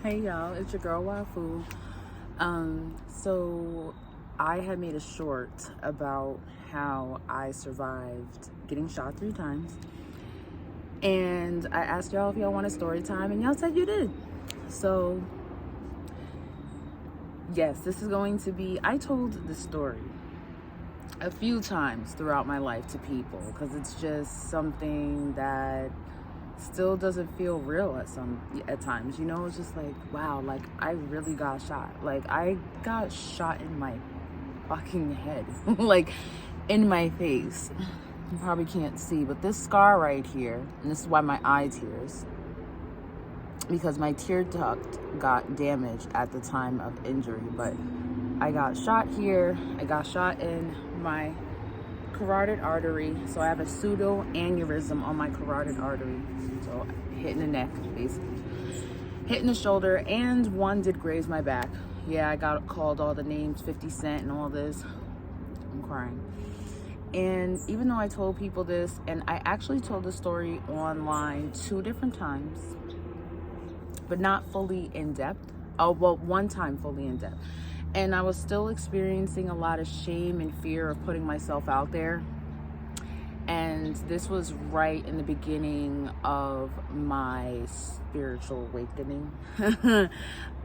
Hey y'all, it's your girl Wafu. So I had made a short about how I survived getting shot 3 times. And I asked y'all if y'all want a story time, and y'all said you did. So yes, this is going to be, I told the story a few times throughout my life to people because it's just something that still doesn't feel real at times. It's just like, wow, like I really got shot. Like I got shot in my fucking head. Like in my face. You probably can't see, but this scar right here, and this is why my eye tears, because my tear duct got damaged at the time of injury. But I got shot here. I got shot in my carotid artery. So I have a pseudo aneurysm on my carotid artery. So hitting the neck, basically. Hitting the shoulder, and one did graze my back. Yeah, I got called all the names, 50 Cent and all this. I'm crying. And even though I told people this, and I actually told the story online 2 different times, but not fully in depth. Oh, well, one time fully in depth. And I was still experiencing a lot of shame and fear of putting myself out there. And this was right in the beginning of my spiritual awakening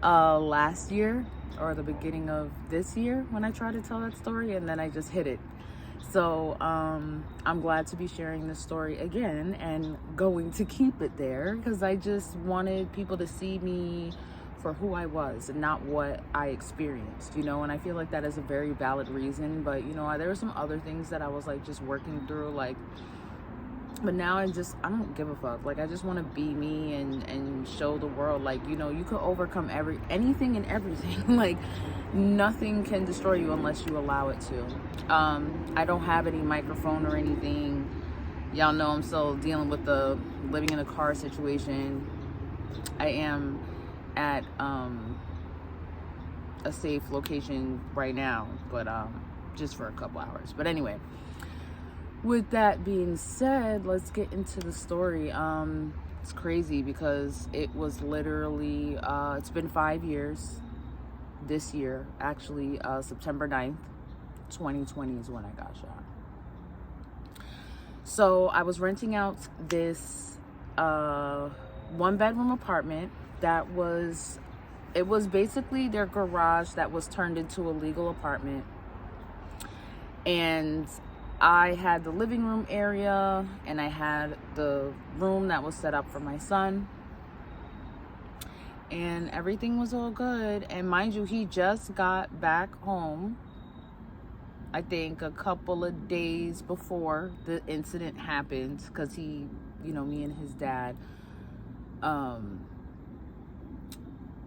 last year, or the beginning of this year when I tried to tell that story, and then I just hit it. So I'm glad to be sharing this story again and going to keep it there because I just wanted people to see me for who I was and not what I experienced, and I feel like that is a very valid reason. But there were some other things that I was like just working through, but now I don't give a fuck. Like I just want to be me and show the world, like, you could overcome anything and everything. Like nothing can destroy you unless you allow it to. I don't have any microphone or anything. Y'all know I'm still dealing with the living in a car situation. I am at a safe location right now, but just for a couple hours. But anyway, with that being said, let's get into the story. It's crazy because it was literally it's been 5 years this year, actually. September 9th 2020 is when I got shot. So I was renting out this 1-bedroom apartment it was basically their garage that was turned into a legal apartment. And I had the living room area, and I had the room that was set up for my son, and everything was all good. And mind you, he just got back home, I think a couple of days before the incident happened, because me and his dad,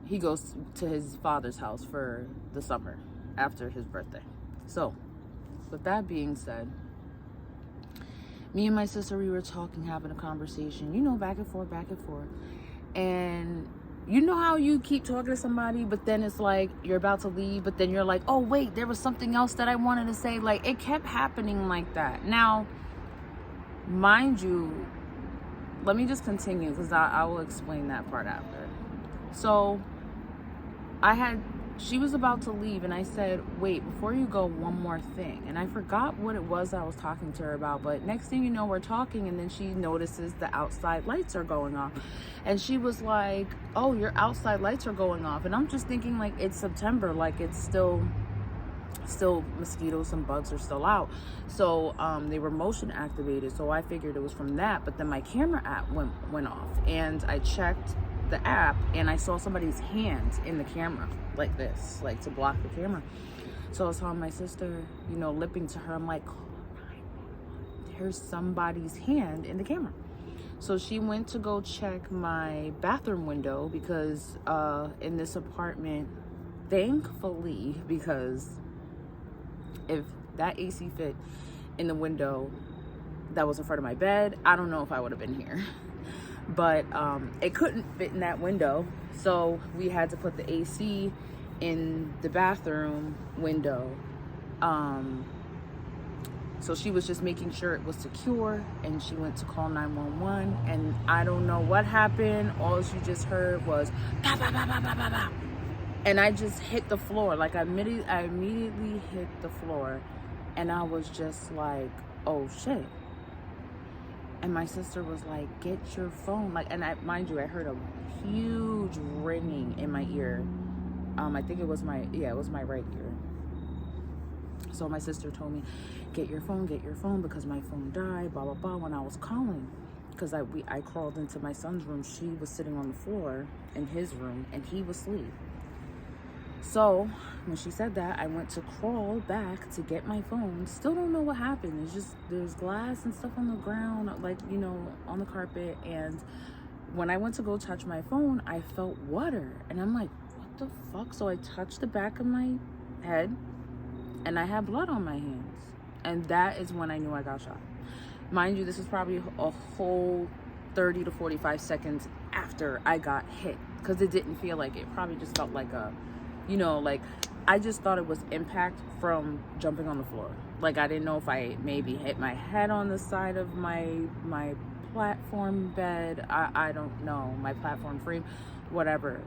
he goes to his father's house for the summer after his birthday. So with that being said, me and my sister, we were talking, having a conversation, back and forth. And you know how you keep talking to somebody, but then it's like you're about to leave, but then you're like, oh wait, there was something else that I wanted to say. Like it kept happening like that. Now, mind you, let me just continue because I will explain that part after. So she was about to leave, and I said, wait, before you go, one more thing. And I forgot what it was I was talking to her about, but next thing you know, we're talking, and then she notices the outside lights are going off. And she was like, oh, your outside lights are going off. And I'm just thinking, like, it's September, like it's still mosquitoes and bugs are still out. So they were motion activated, so I figured it was from that. But then my camera app went off, and I checked the app, and I saw somebody's hands in the camera like this, like to block the camera. So I was telling my sister, lipping to her, I'm like, there's somebody's hand in the camera. So she went to go check my bathroom window because in this apartment, thankfully, because if that AC fit in the window that was in front of my bed, I don't know if I would have been here. But it couldn't fit in that window, so we had to put the AC in the bathroom window. So she was just making sure it was secure, and she went to call 911, and I don't know what happened. All she just heard was bah, bah, bah, bah, bah, bah, bah. And I just hit the floor. Like I immediately hit the floor, and I was just like, oh shit. And my sister was like, get your phone. Like, and mind you, I heard a huge ringing in my ear. I think it was my right ear. So my sister told me, get your phone, because my phone died, blah, blah, blah, when I was calling. Because I crawled into my son's room. She was sitting on the floor in his room, and he was asleep. So when she said that, I went to crawl back to get my phone. Still don't know what happened. It's just, there's glass and stuff on the ground, like, on the carpet. And when I went to go touch my phone, I felt water. And I'm like, what the fuck? So I touched the back of my head, and I had blood on my hands. And that is when I knew I got shot. Mind you, this is probably a whole 30 to 45 seconds after I got hit, because it didn't feel like it. Probably just felt like a, like I just thought it was impact from jumping on the floor. Like I didn't know if I maybe hit my head on the side of my platform bed. I don't know, my platform frame, whatever.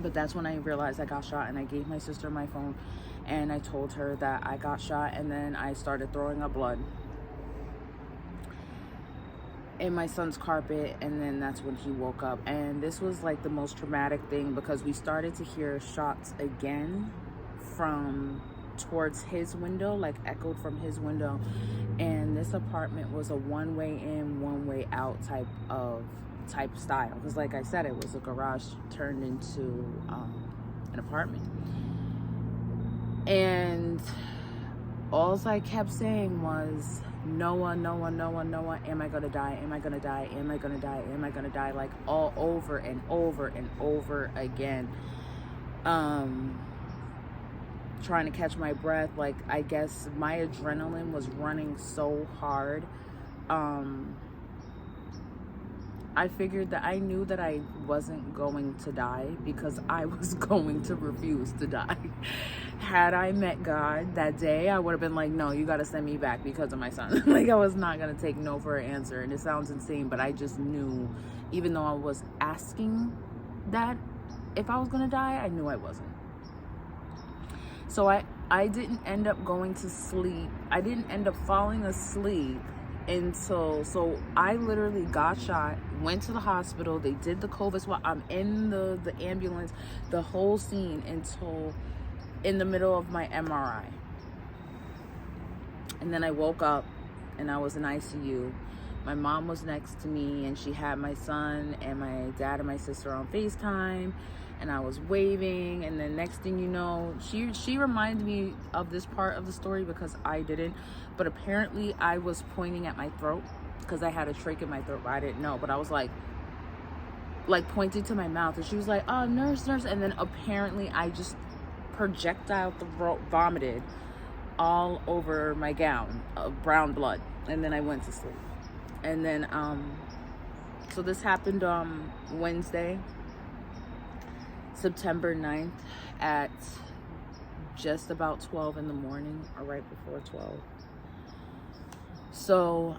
But that's when I realized I got shot, and I gave my sister my phone, and I told her that I got shot, and then I started throwing up blood in my son's carpet, and then that's when he woke up. And this was like the most traumatic thing, because we started to hear shots again from towards his window, like echoed from his window. And this apartment was a one-way in, one-way out type style, because like I said, it was a garage turned into an apartment. And all I kept saying was, Noah, Noah, Noah, Noah, am I gonna die? Am I gonna die? Am I gonna die? Am I gonna die? Like all over and over and over again. Trying to catch my breath. Like, I guess my adrenaline was running so hard. I figured that I knew that I wasn't going to die, because I was going to refuse to die. Had I met God that day, I would have been like, no, you got to send me back because of my son. Like, I was not going to take no for an answer. And it sounds insane, but I just knew, even though I was asking that if I was going to die, I knew I wasn't. So I didn't end up going to sleep. I didn't end up falling asleep until, so I literally got shot, went to the hospital, they did the COVID swab, I'm in the ambulance, the whole scene, until in the middle of my MRI. And then I woke up and I was in ICU. My mom was next to me, and she had my son and my dad and my sister on FaceTime, and I was waving. And then next thing you know, she reminded me of this part of the story, because I didn't, but apparently I was pointing at my throat, because I had a trach in my throat, but I didn't know. But I was like pointing to my mouth, and she was like, oh, nurse. And then apparently I just projectile vomited all over my gown of brown blood, and then I went to sleep. And then so this happened Wednesday, September 9th at just about 12 in the morning, or right before 12. So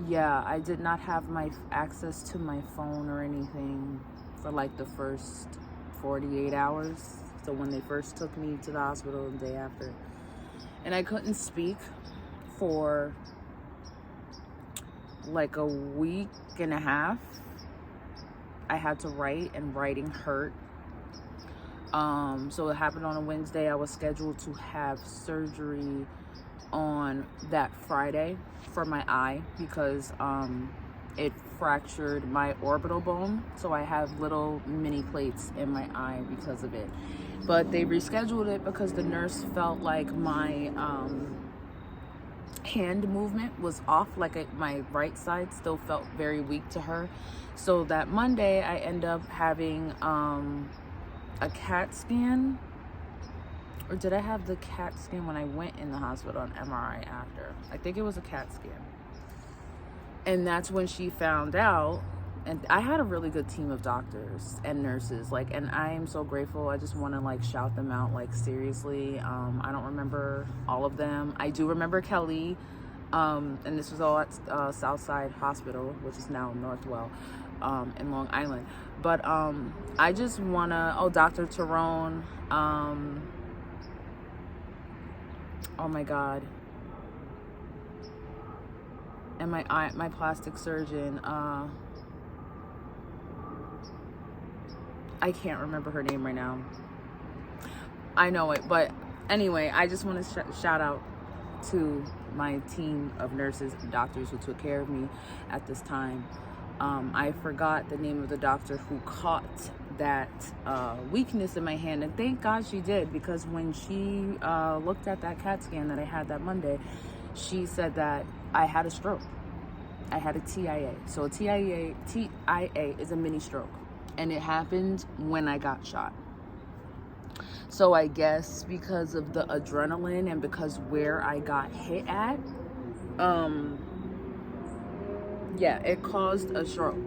yeah, I did not have my access to my phone or anything for like the first 48 hours. So when they first took me to the hospital the day after, and I couldn't speak for like a week and a half. I had to write, and writing hurt. So it happened on a Wednesday. I was scheduled to have surgery on that Friday for my eye, because it fractured my orbital bone. So I have little mini plates in my eye because of it. But they rescheduled it because the nurse felt like my hand movement was off, like my right side still felt very weak to her. So that Monday I end up having a CAT scan, or did I have the CAT scan when I went in the hospital, on MRI after? I think it was a CAT scan. And that's when she found out and I had a really good team of doctors and nurses, like, and I am so grateful. I just want to like shout them out, like, seriously. I don't remember all of them. I do remember Kelly, and this was all at Southside Hospital, which is now Northwell, in Long Island. But I just want to, Dr. Tyrone, oh my God, and my plastic surgeon, I can't remember her name right now. I know it, but anyway, I just want to shout out to my team of nurses and doctors who took care of me at this time. I forgot the name of the doctor who caught that weakness in my hand, and thank God she did, because when she looked at that CAT scan that I had that Monday, she said that I had a stroke. I had a TIA. So a TIA is a mini stroke, and it happened when I got shot. So I guess because of the adrenaline and because where I got hit at, it caused a stroke,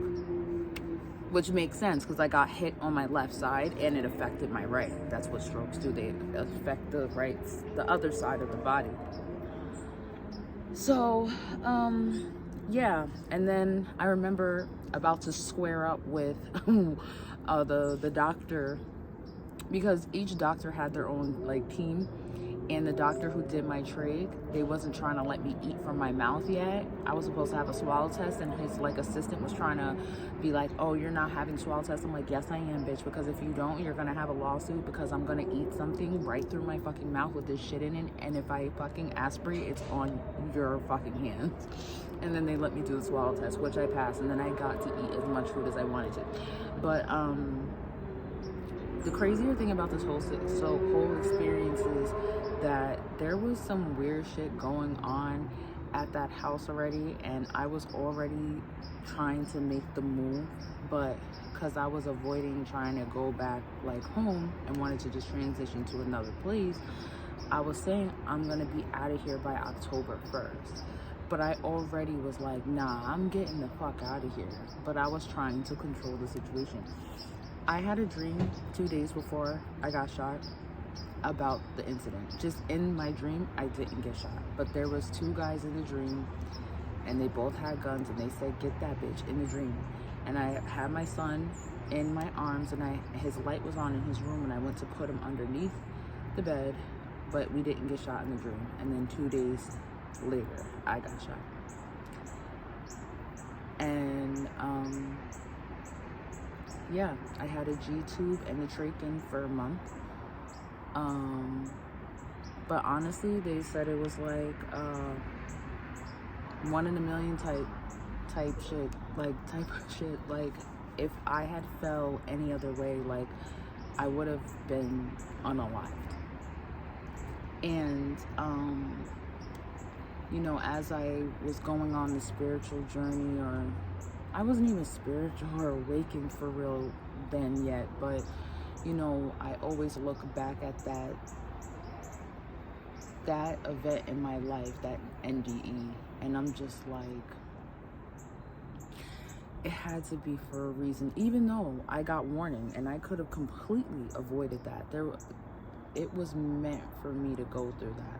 which makes sense because I got hit on my left side and it affected my right. That's what strokes do. They affect the other side of the body. So, and then I remember about to square up with the doctor, because each doctor had their own like team, and the doctor who did my trach, they wasn't trying to let me eat from my mouth yet. I was supposed to have a swallow test, and his like assistant was trying to be like, oh, you're not having swallow test. I'm like, yes I am, bitch, because if you don't, you're gonna have a lawsuit, because I'm gonna eat something right through my fucking mouth with this shit in it, and if I fucking aspirate, it's on your fucking hands. And then they let me do the swallow test, which I passed, and then I got to eat as much food as I wanted to. But the crazier thing about this whole experience is that there was some weird shit going on at that house already, and I was already trying to make the move, but because I was avoiding trying to go back like home and wanted to just transition to another place, I was saying I'm gonna be out of here by October 1st. But I already was like, nah, I'm getting the fuck out of here. But I was trying to control the situation. I had a dream 2 days before I got shot about the incident. Just in my dream, I didn't get shot. But there was 2 guys in the dream, and they both had guns, and they said, get that bitch, in the dream. And I had my son in my arms, and his light was on in his room, and I went to put him underneath the bed, but we didn't get shot in the dream. And then 2 days later, I got shot. And I had a G-tube and a trach in for a month. But honestly, they said it was like 1 in a million type shit. Like, if I had fell any other way, like, I would have been unalived. And as I was going on the spiritual journey, or I wasn't even spiritual or awakened for real then yet, but I always look back at that event in my life, that NDE, and I'm just like, it had to be for a reason, even though I got warning and I could have completely avoided that. It was meant for me to go through that.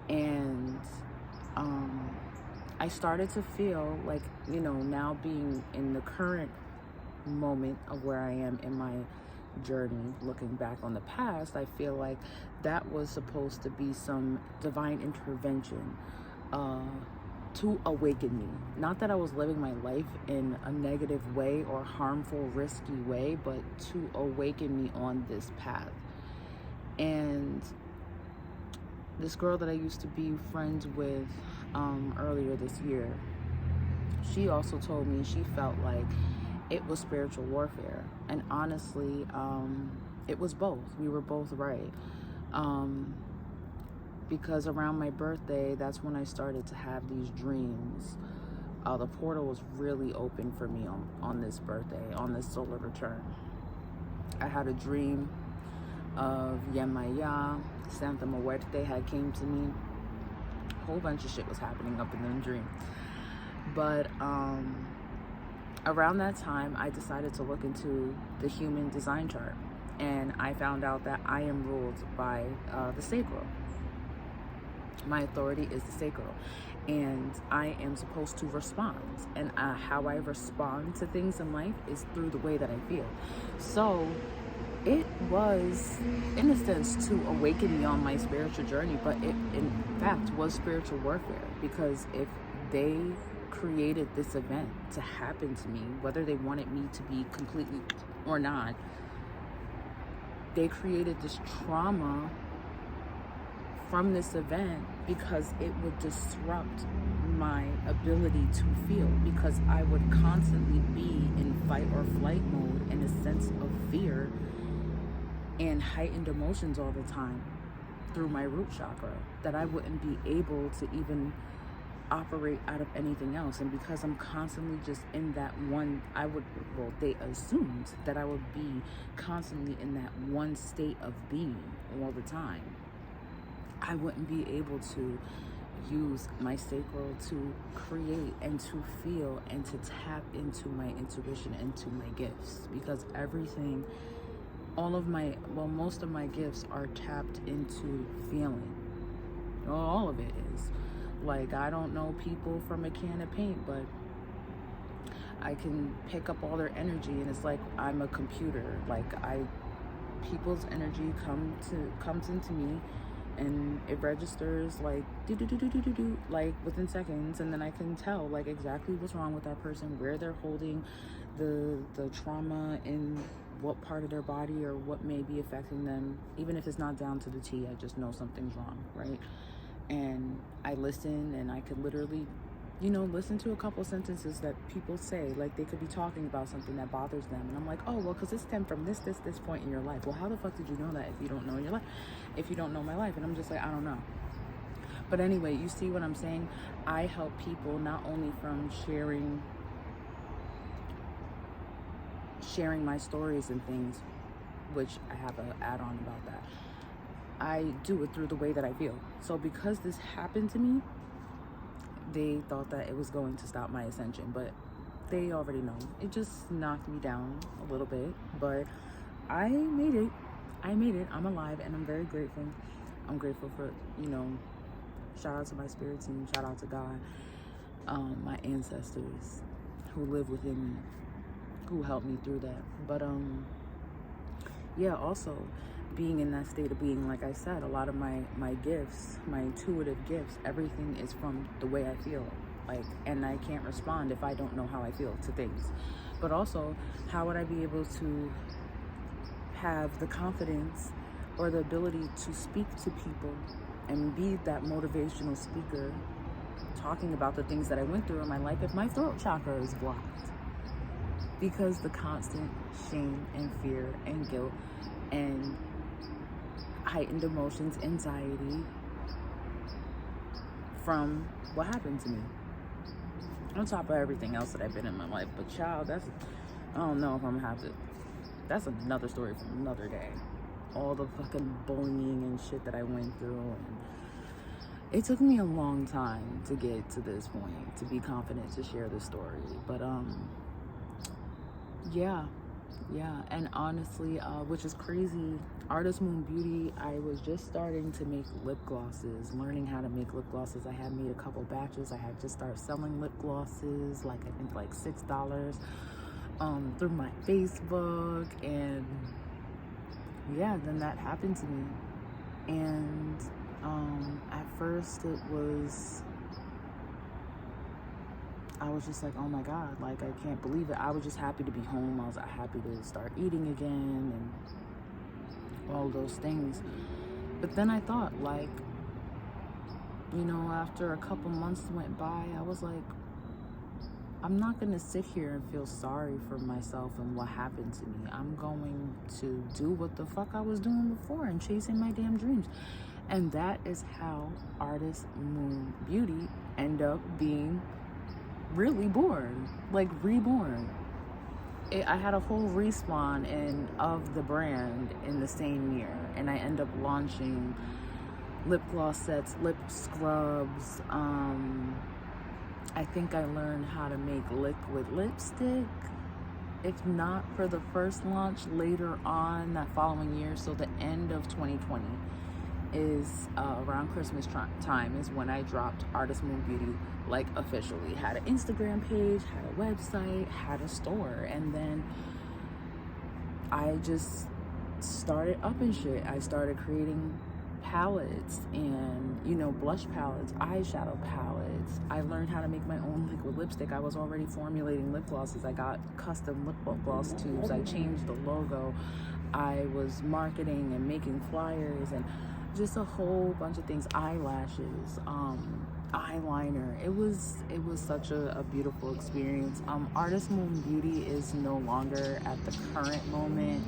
And I started to feel like, now being in the current moment of where I am in my journey, looking back on the past, I feel like that was supposed to be some divine intervention to awaken me. Not that I was living my life in a negative way or harmful, risky way, but to awaken me on this path. And this girl that I used to be friends with earlier this year, she also told me she felt like it was spiritual warfare. And honestly, it was both. We were both right. Because around my birthday, that's when I started to have these dreams. The portal was really open for me on this birthday, on this solar return. I had a dream of Yemaya, Santa Muerte had came to me. A whole bunch of shit was happening up in the dream. But around that time, I decided to look into the human design chart, and I found out that I am ruled by the sacral. My authority is the sacral, and I am supposed to respond. And how I respond to things in life is through the way that I feel. So it was, in a sense, to awaken me on my spiritual journey, but it, in fact, was spiritual warfare, because if they created this event to happen to me, whether they wanted me to be completely or not, they created this trauma from this event because it would disrupt my ability to feel, because I would constantly be in fight or flight mode and a sense of fear and heightened emotions all the time through my root chakra, that I wouldn't be able to even operate out of anything else. And because I'm constantly just in that one, they assumed that I would be constantly in that one state of being all the time. I wouldn't be able to use my sacral to create and to feel and to tap into my intuition and to my gifts, because everything, most of my gifts are tapped into feeling. Well, all of it is. Like, I don't know people from a can of paint, but I can pick up all their energy, and it's like I'm a computer. Like, people's energy comes into me, and it registers like do like within seconds, and then I can tell like exactly what's wrong with that person, where they're holding the trauma in what part of their body, or what may be affecting them. Even if it's not down to the T, I just know something's wrong, right? And I listen, and I could literally, listen to a couple sentences that people say, like they could be talking about something that bothers them, and I'm like, oh well, because it stemmed from this point in your life. Well, how the fuck did you know that if you don't know your life, if you don't know my life? And I'm just like, I don't know. But anyway, you see what I'm saying? I help people not only from sharing my stories and things, which I have an add-on about that. I do it through the way that I feel. So because this happened to me, they thought that it was going to stop my ascension, but they already know. It just knocked me down a little bit, but I made it. I'm alive, and I'm very grateful. I'm grateful for, shout out to my spirit team, shout out to God, my ancestors who live within me, who helped me through that. But yeah, also being in that state of being, like I said, a lot of my gifts, my intuitive gifts, everything is from the way I feel. Like, and I can't respond if I don't know how I feel to things. But also, how would I be able to have the confidence or the ability to speak to people and be that motivational speaker talking about the things that I went through in my life if my throat chakra is blocked? Because the constant shame and fear and guilt and heightened emotions, anxiety from what happened to me, on top of everything else that I've been in my life. But child, I don't know if I'm gonna have to, that's another story from another day. All the fucking bullying and shit that I went through, and it took me a long time to get to this point, to be confident to share this story. But yeah, and honestly, which is crazy, Artist Moon Beauty, I was just starting to make lip glosses, learning how to make lip glosses. I had made a couple batches. I had just started selling lip glosses, like I think like $6 through my Facebook, and yeah, then that happened to me. And at first I was just like, oh my God, like I can't believe it. I was just happy to be home. I was happy to start eating again and all those things. But then I thought, like, after a couple months went by, I was like, I'm not gonna sit here and feel sorry for myself and what happened to me. I'm going to do what the fuck I was doing before and chasing my damn dreams. And that is how Artist Moon Beauty ended up being really born, like reborn. I had a whole respawn of the brand in the same year, and I end up launching lip gloss sets, lip scrubs, I think I learned how to make liquid lipstick, if not for the first launch, later on that following year. So the end of 2020 is around Christmas time is when I dropped Artist Moon Beauty, like officially. Had an Instagram page, had a website, had a store, and then I just started up and shit. I started creating palettes and, you know, blush palettes, eyeshadow palettes. I learned how to make my own liquid lipstick. I was already formulating lip glosses. I got custom lip gloss tubes. I changed the logo. I was marketing and making flyers and just a whole bunch of things. Eyelashes, eyeliner. It was such a beautiful experience. Artist Moon Beauty is no longer at the current moment,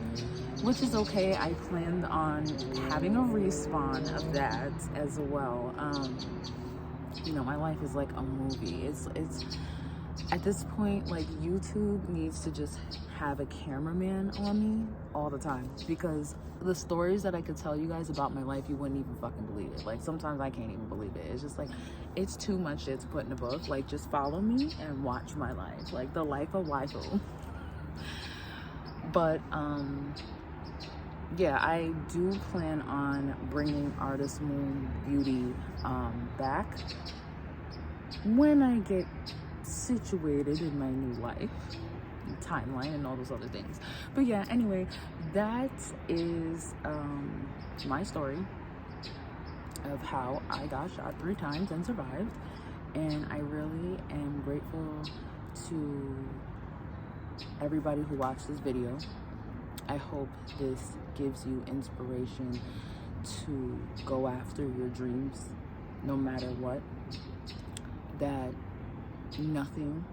which is okay. I planned on having a respawn of that as well. You know, my life is like a movie. It's at this point, like, YouTube needs to just have a cameraman on me all the time, because the stories that I could tell you guys about my life, you wouldn't even fucking believe it. Like, sometimes I can't even believe it. It's just like, it's too much shit to put in a book. Like, just follow me and watch my life, like the life of waifu. But yeah, I do plan on bringing Artist Moon Beauty back when I get situated in my new life, timeline, and all those other things. But yeah, anyway, that is my story of how I got shot 3 times and survived. And I really am grateful to everybody who watched this video. I hope this gives you inspiration to go after your dreams no matter what, that nothing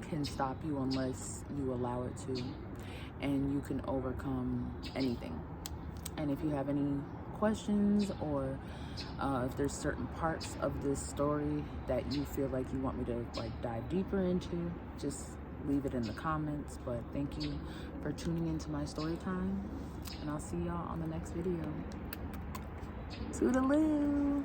can stop you unless you allow it to, and you can overcome anything. And if you have any questions, or if there's certain parts of this story that you feel like you want me to like dive deeper into, just leave it in the comments. But thank you for tuning into my story time, and I'll see y'all on the next video. Toodaloo.